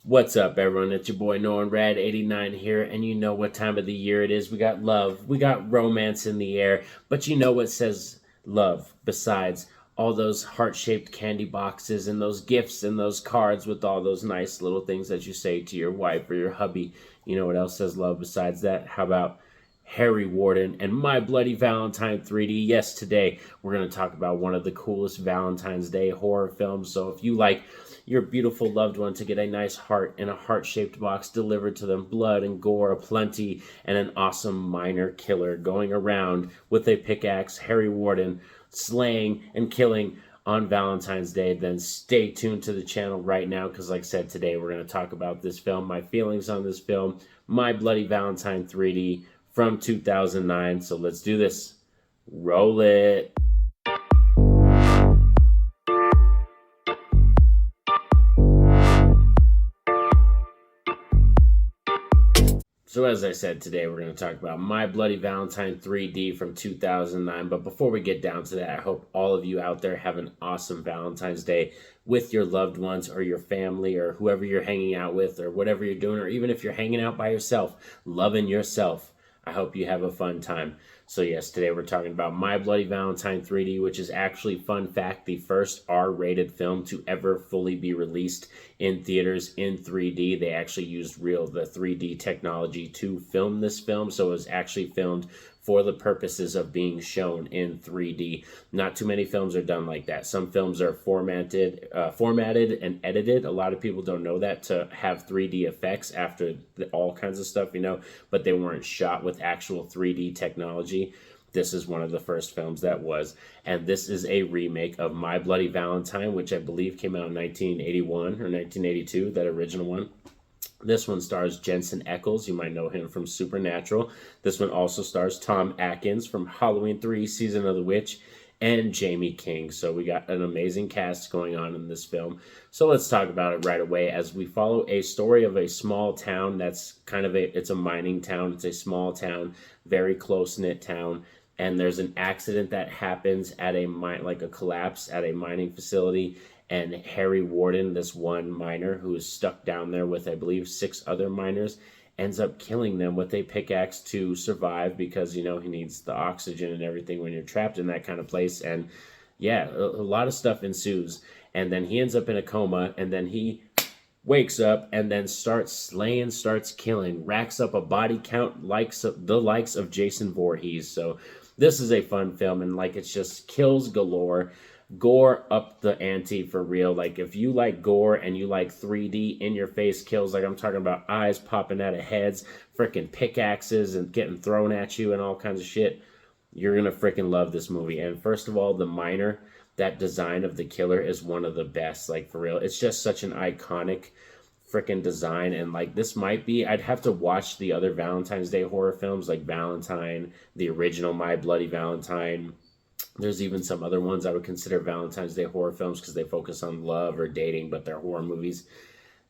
What's up, everyone? It's your boy Noah Radd 89 here, and you know what time of the year it is. We got love, we got romance in the air, but you know what says love besides all those heart-shaped candy boxes and those gifts and those cards with all those nice little things that you say to your wife or your hubby. You know what else says love besides that? How about Harry Warden and My Bloody Valentine 3D? Yes, today we're going to talk about one of the coolest Valentine's Day horror films. So if you like your beautiful loved one to get a nice heart in a heart-shaped box delivered to them, blood and gore aplenty, and an awesome minor killer going around with a pickaxe, Harry Warden, slaying and killing on Valentine's Day, then stay tuned to the channel right now because, like I said, today we're going to talk about this film, my feelings on this film, My Bloody Valentine 3D from 2009. So let's do this. Roll it. So as I said, today we're going to talk about My Bloody Valentine 3D from 2009. But before we get down to that, I hope all of you out there have an awesome Valentine's Day with your loved ones or your family or whoever you're hanging out with or whatever you're doing, or even if you're hanging out by yourself, loving yourself. I hope you have a fun time. So yes, today we're talking about My Bloody Valentine 3D, which is actually, fun fact, the first R-rated film to ever fully be released in theaters in 3D. They actually used the 3D technology to film this film, so it was actually filmed for the purposes of being shown in 3D. Not too many films are done like that. Some films are formatted and edited. A lot of people don't know that, to have 3D effects after all kinds of stuff, but they weren't shot with actual 3D technology. This is one of the first films that was. And this is a remake of My Bloody Valentine, which I believe came out in 1981 or 1982, that original one. This one stars Jensen Ackles. You might know him from Supernatural. This one also stars Tom Atkins from Halloween 3, Season of the Witch, and Jamie King. So we got an amazing cast going on in this film. So let's talk about it right away as we follow a story of a small town that's it's a mining town. It's a small town, very close-knit town. And there's an accident that happens at a collapse at a mining facility. And Harry Warden, this one miner who is stuck down there with, I believe, 6 other miners, ends up killing them with a pickaxe to survive because, he needs the oxygen and everything when you're trapped in that kind of place. And yeah, a lot of stuff ensues. And then he ends up in a coma, and then he wakes up and then starts slaying, starts killing, racks up a body count the likes of Jason Voorhees. So this is a fun film, and it's just kills galore. Gore up the ante for real. If you like gore and you like 3D in your face kills, I'm talking about eyes popping out of heads, freaking pickaxes and getting thrown at you and all kinds of shit, you're gonna freaking love this movie. And first of all, the miner, that design of the killer is one of the best, for real. It's just such an iconic freaking design. And this might be, I'd have to watch the other Valentine's Day horror films like Valentine, the original My Bloody Valentine. There's even some other ones I would consider Valentine's Day horror films because they focus on love or dating, but they're horror movies.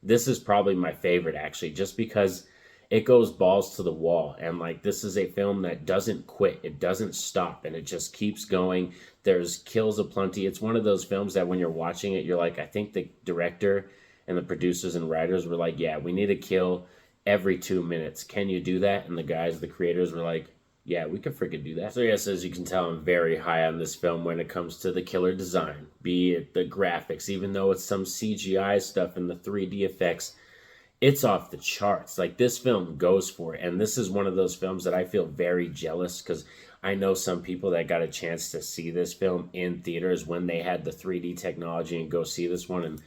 This is probably my favorite, actually, just because it goes balls to the wall. And this is a film that doesn't quit. It doesn't stop, and it just keeps going. There's kills aplenty. It's one of those films that when you're watching it, you're I think the director and the producers and writers were yeah, we need a kill every 2 minutes. Can you do that? And the creators were yeah, we could freaking do that. So yes, as you can tell, I'm very high on this film when it comes to the killer design, be it the graphics, even though it's some CGI stuff and the 3D effects, it's off the charts. This film goes for it. And this is one of those films that I feel very jealous because I know some people that got a chance to see this film in theaters when they had the 3D technology and go see this one. And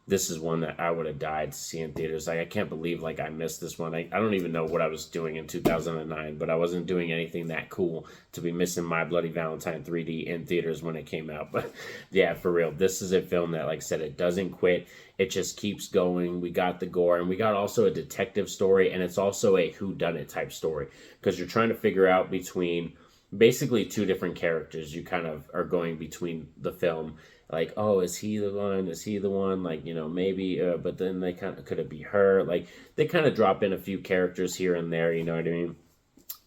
this is one that I would have died to see in theaters. I can't believe I missed this one. I don't even know what I was doing in 2009, but I wasn't doing anything that cool to be missing My Bloody Valentine 3D in theaters when it came out. But yeah, for real, this is a film that, like I said, it doesn't quit. It just keeps going. We got the gore, and we got also a detective story, and it's also a whodunit type story because you're trying to figure out between basically 2 different characters. You kind of are going between the film. Oh, is he the one? Is he the one? Maybe, but then they could it be her? They kind of drop in a few characters here and there, you know what I mean?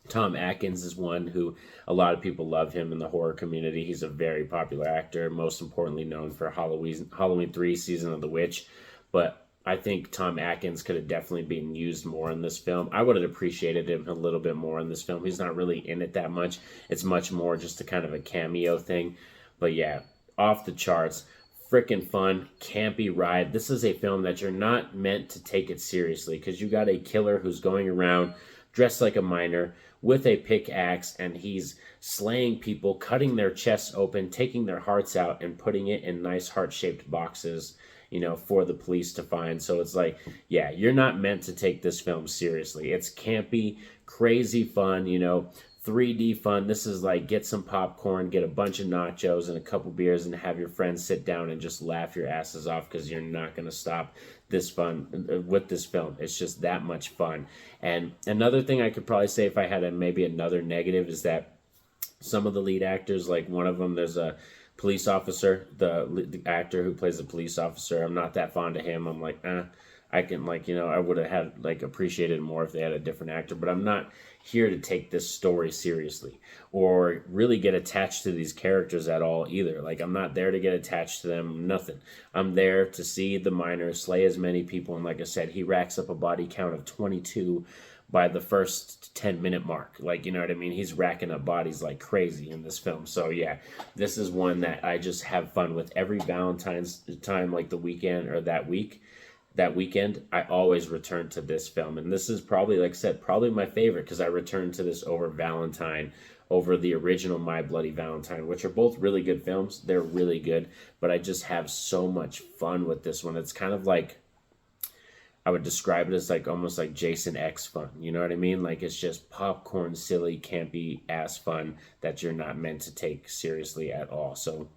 Tom Atkins is one who a lot of people love him in the horror community. He's a very popular actor, most importantly known for Halloween 3, Season of the Witch. But I think Tom Atkins could have definitely been used more in this film. I would have appreciated him a little bit more in this film. He's not really in it that much. It's much more just a kind of a cameo thing. But yeah, off the charts. Freaking fun, campy ride. This is a film that you're not meant to take it seriously because you got a killer who's going around dressed like a miner with a pickaxe, and he's slaying people, cutting their chests open, taking their hearts out, and putting it in nice heart-shaped boxes, for the police to find. So it's like, yeah, you're not meant to take this film seriously. It's campy, crazy fun, 3D fun. This is like get some popcorn, get a bunch of nachos and a couple beers, and have your friends sit down and just laugh your asses off because you're not going to stop this fun with this film. It's just that much fun. And another thing I could probably say if I had maybe another negative is that some of the lead actors, like one of them, there's a police officer, the actor who plays the police officer. I'm not that fond of him. I'm like, I can I would have had appreciated more if they had a different actor, but I'm not here to take this story seriously or really get attached to these characters at all either. Like, I'm not there to get attached to them, nothing. I'm there to see the miner slay as many people, and like I said, he racks up a body count of 22 by the first 10-minute mark. Like, you know what I mean? He's racking up bodies like crazy in this film. So yeah, this is one that I just have fun with every Valentine's time, like the weekend or that weekend. I always return to this film, and this is probably, like I said, probably my favorite because I return to this over Valentine, over the original My Bloody Valentine, which are both really good films. They're really good, but I just have so much fun with this one. It's kind of like, I would describe it as like almost like Jason X fun. You know what I mean? Like, it's just popcorn, silly, campy ass fun that you're not meant to take seriously at all. So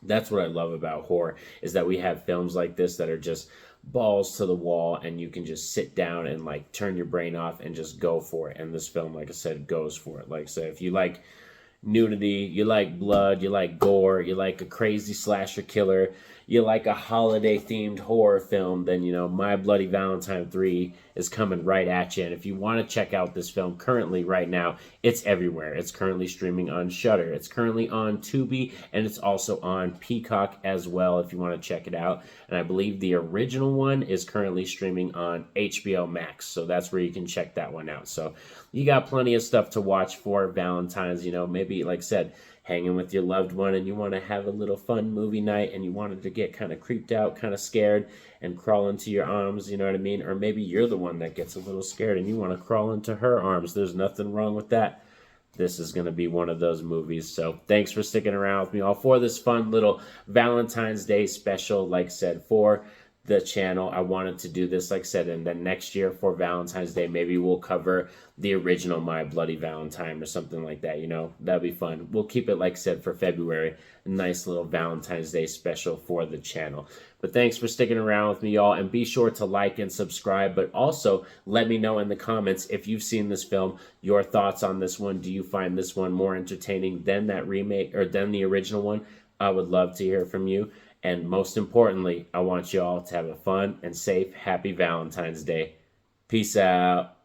that's what I love about horror, is that we have films like this that are just balls to the wall, and you can just sit down and like turn your brain off and just go for it. And this film, like I said, goes for it. Like, so if you like nudity, you like blood, you like gore, you like a crazy slasher killer, you like a holiday themed horror film, then My Bloody Valentine 3 is coming right at you. And if you want to check out this film currently right now, it's everywhere. It's currently streaming on Shudder, it's currently on Tubi, and it's also on Peacock as well if you want to check it out. And I believe the original one is currently streaming on HBO Max, so that's where you can check that one out. So you got plenty of stuff to watch for Valentine's. Maybe, like I said, hanging with your loved one and you want to have a little fun movie night and you wanted to get kind of creeped out, kind of scared, and crawl into your arms, you know what I mean? Or maybe you're the one that gets a little scared and you want to crawl into her arms. There's nothing wrong with that. This is going to be one of those movies. So thanks for sticking around with me all for this fun little Valentine's Day special, like I said, for the channel. I wanted to do this, like I said, and then next year for Valentine's Day, maybe we'll cover the original My Bloody Valentine or something like that. That'd be fun. We'll keep it, like I said, for February, a nice little Valentine's Day special for the channel. But thanks for sticking around with me, y'all, and be sure to like and subscribe, but also let me know in the comments if you've seen this film, your thoughts on this one. Do you find this one more entertaining than that remake or than the original one? I would love to hear from you. And most importantly, I want you all to have a fun and safe, happy Valentine's Day. Peace out.